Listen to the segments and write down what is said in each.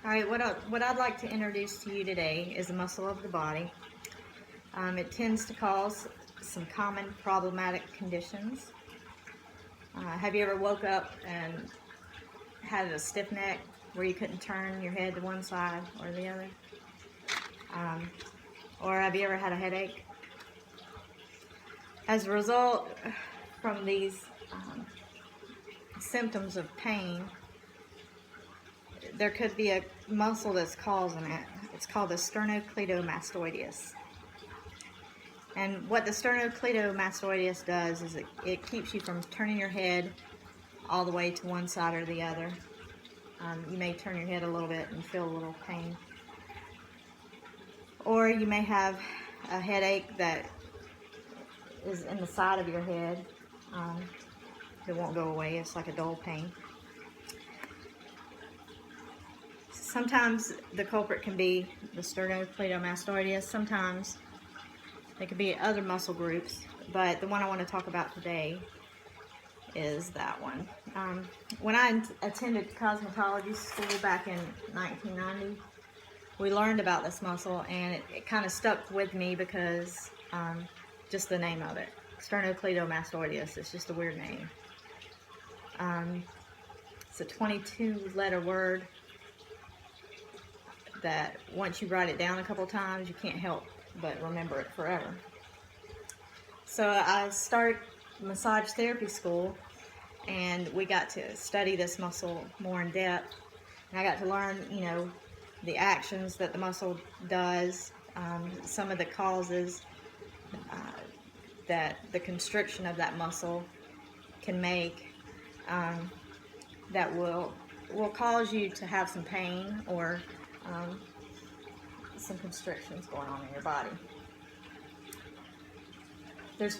All right, what I'd like to introduce to you today is the muscle of the body. It tends to cause some common problematic conditions. Have you ever woke up and had a stiff neck where you couldn't turn your head to one side or the other? Or have you ever had a headache? As a result, from these symptoms of pain, there could be a muscle that's causing it. It's called the sternocleidomastoideus. And what the sternocleidomastoideus does is it keeps you from turning your head all the way to one side or the other. You may turn your head a little bit and feel a little pain. Or you may have a headache that is in the side of your head. It won't go away. It's like a dull pain. Sometimes the culprit can be the sternocleidomastoideus. Sometimes it could be other muscle groups, but the one I want to talk about today is that one. When I attended cosmetology school back in 1990, we learned about this muscle, and it kind of stuck with me because just the name of it, sternocleidomastoideus, it's just a weird name. It's a 22-letter word that once you write it down a couple times, you can't help but remember it forever. So I started massage therapy school, and we got to study this muscle more in depth, and I got to learn, the actions that the muscle does, some of the causes that the constriction of that muscle can make, that will cause you to have some pain or some constrictions going on in your body. There's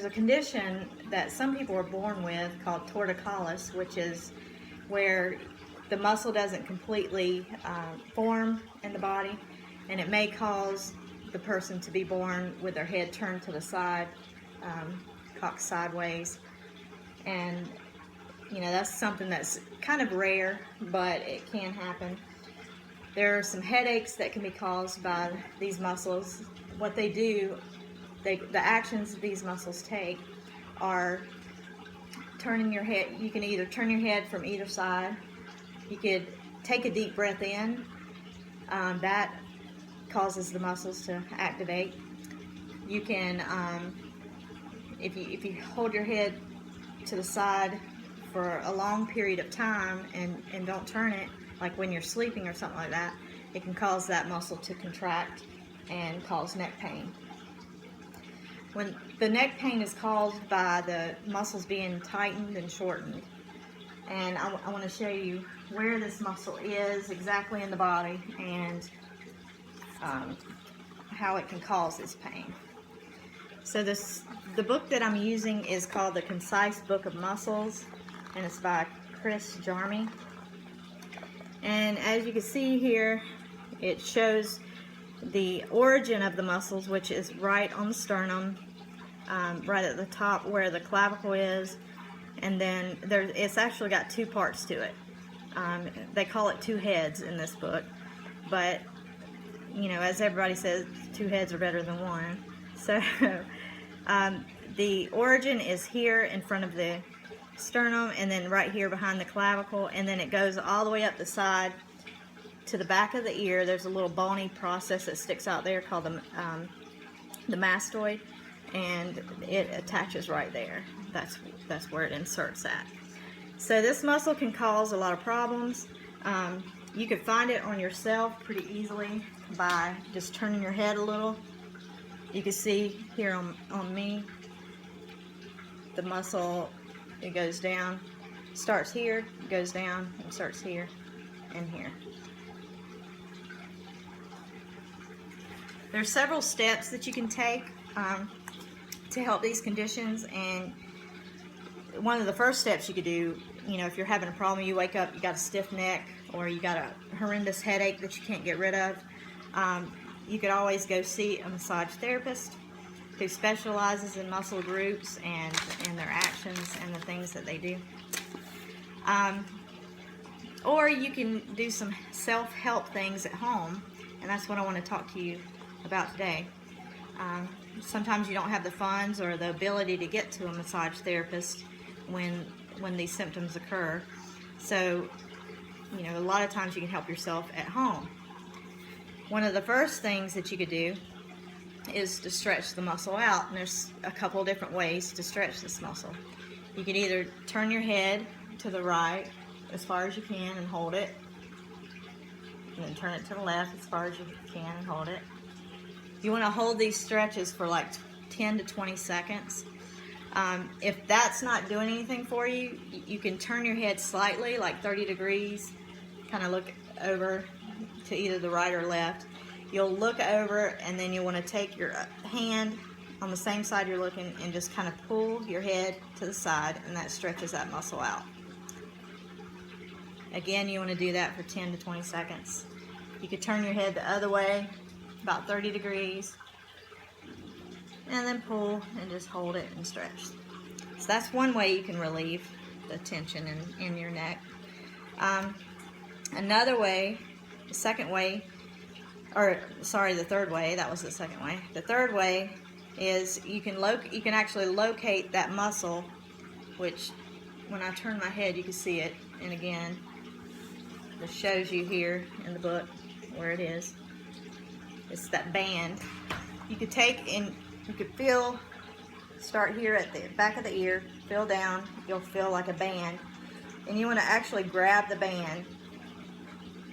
a condition that some people are born with called torticollis, which is where the muscle doesn't completely form in the body, and it may cause the person to be born with their head turned to the side, cocked sideways, and that's something that's kind of rare, but it can happen. There are some headaches that can be caused by these muscles. What they do, the actions these muscles take are turning your head. You can either turn your head from either side. You could take a deep breath in. That causes the muscles to activate. You can, if you hold your head to the side for a long period of time and don't turn it, like when you're sleeping or something like that, it can cause that muscle to contract and cause neck pain. When the neck pain is caused by the muscles being tightened and shortened, and I want to show you where this muscle is exactly in the body and how it can cause this pain. So the book that I'm using is called The Concise Book of Muscles, and it's by Chris Jarmy. And as you can see here, it shows the origin of the muscles, which is right on the sternum, right at the top where the clavicle is, and then it's actually got two parts to it. They call it two heads in this book, but as everybody says, two heads are better than one. So the origin is here in front of the sternum, and then right here behind the clavicle, and then it goes all the way up the side to the back of the ear. There's a little bony process that sticks out there called the mastoid, and it attaches right there. That's where it inserts at. So this muscle can cause a lot of problems. You can find it on yourself pretty easily by just turning your head a little. You can see here on me, the muscle, it goes down, starts here, goes down, and starts here and here. There's several steps that you can take to help these conditions, and one of the first steps you could do, if you're having a problem, you wake up, you got a stiff neck, or you got a horrendous headache that you can't get rid of, you could always go see a massage therapist who specializes in muscle groups and their actions and the things that they do. Or you can do some self-help things at home, and that's what I want to talk to you about today. Sometimes you don't have the funds or the ability to get to a massage therapist when these symptoms occur. So, you know, a lot of times you can help yourself at home. One of the first things that you could do is to stretch the muscle out, and there's a couple of different ways to stretch this muscle. You can either turn your head to the right as far as you can and hold it, and then turn it to the left as far as you can and hold it. You want to hold these stretches for like 10 to 20 seconds. If that's not doing anything for you, you can turn your head slightly, like 30 degrees, kind of look over to either the right or left. You'll look over, and then you want to take your hand on the same side you're looking and just kind of pull your head to the side, and that stretches that muscle out. Again, you want to do that for 10 to 20 seconds. You could turn your head the other way, about 30 degrees, and then pull and just hold it and stretch. So that's one way you can relieve the tension in your neck. Another way, the third way, that was the second way. The third way is you can actually locate that muscle, which when I turn my head you can see it, and again, it shows you here in the book where it is. It's that band. You could take and you could start here at the back of the ear, feel down, you'll feel like a band, and you want to actually grab the band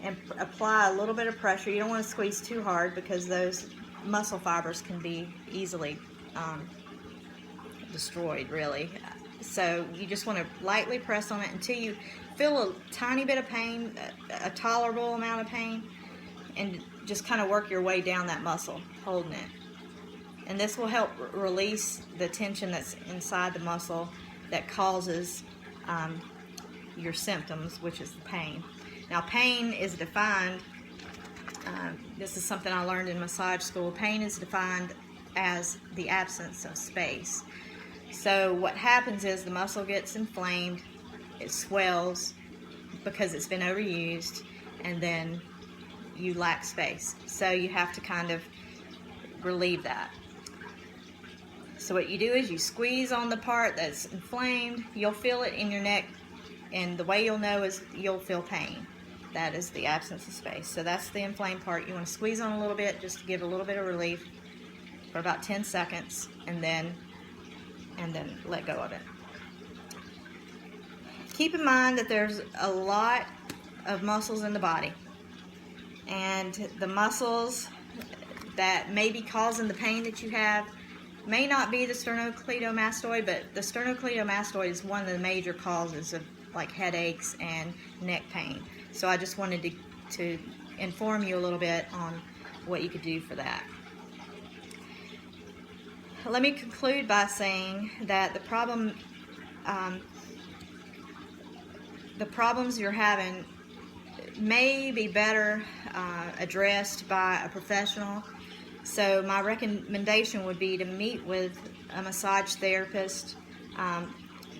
and apply a little bit of pressure. You don't want to squeeze too hard because those muscle fibers can be easily destroyed, really. So you just want to lightly press on it until you feel a tiny bit of pain, a tolerable amount of pain, and just kind of work your way down that muscle, holding it. And this will help release the tension that's inside the muscle that causes your symptoms, which is the pain. Now, pain is defined, this is something I learned in massage school, pain is defined as the absence of space. So what happens is the muscle gets inflamed, it swells because it's been overused, and then you lack space. So you have to kind of relieve that. So what you do is you squeeze on the part that's inflamed, you'll feel it in your neck, and the way you'll know is you'll feel pain. That is the absence of space. So that's the inflamed part. You want to squeeze on a little bit just to give a little bit of relief for about 10 seconds, and then let go of it. Keep in mind that there's a lot of muscles in the body, and the muscles that may be causing the pain that you have may not be the sternocleidomastoid, but the sternocleidomastoid is one of the major causes of like headaches and neck pain. So I just wanted to inform you a little bit on what you could do for that. Let me conclude by saying that the problems you're having may be better addressed by a professional. So my recommendation would be to meet with a massage therapist,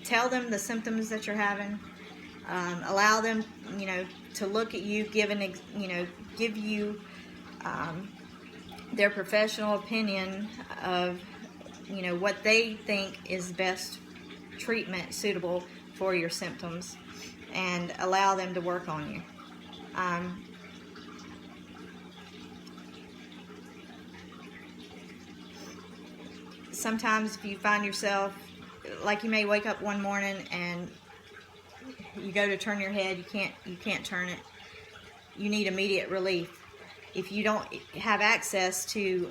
tell them the symptoms that you're having, allow them, to look at you, give you their professional opinion of, what they think is best treatment suitable for your symptoms, and allow them to work on you. Sometimes if you find yourself, like you may wake up one morning and you go to turn your head, you can't turn it. You need immediate relief. If you don't have access to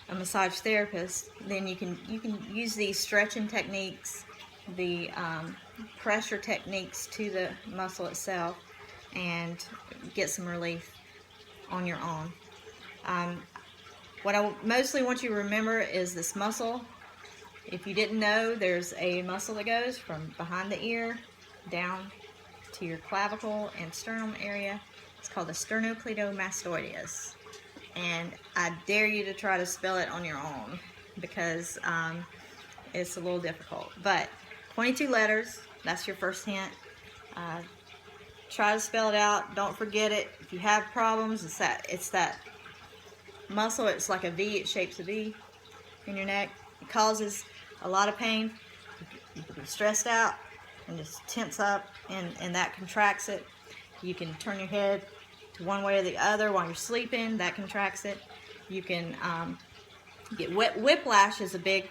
a massage therapist, then you can use these stretching techniques, the pressure techniques to the muscle itself, and get some relief on your own. What I mostly want you to remember is this muscle. If you didn't know, there's a muscle that goes from behind the ear down to your clavicle and sternum area. It's called the sternocleidomastoideus. And I dare you to try to spell it on your own, because it's a little difficult. But 22 letters, that's your first hint. Try to spell it out. Don't forget it. If you have problems, it's that muscle. It's like a V. It shapes a V in your neck. It causes a lot of pain. You can be stressed out and just tense up, and that contracts it. You can turn your head to one way or the other while you're sleeping. That contracts it. You can get whiplash is a big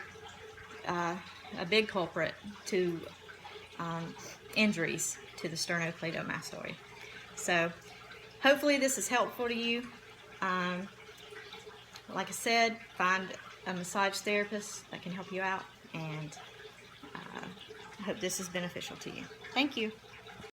culprit to injuries to the sternocleidomastoid. So hopefully this is helpful to you. Like I said, find a massage therapist that can help you out, and I hope this is beneficial to you. Thank you.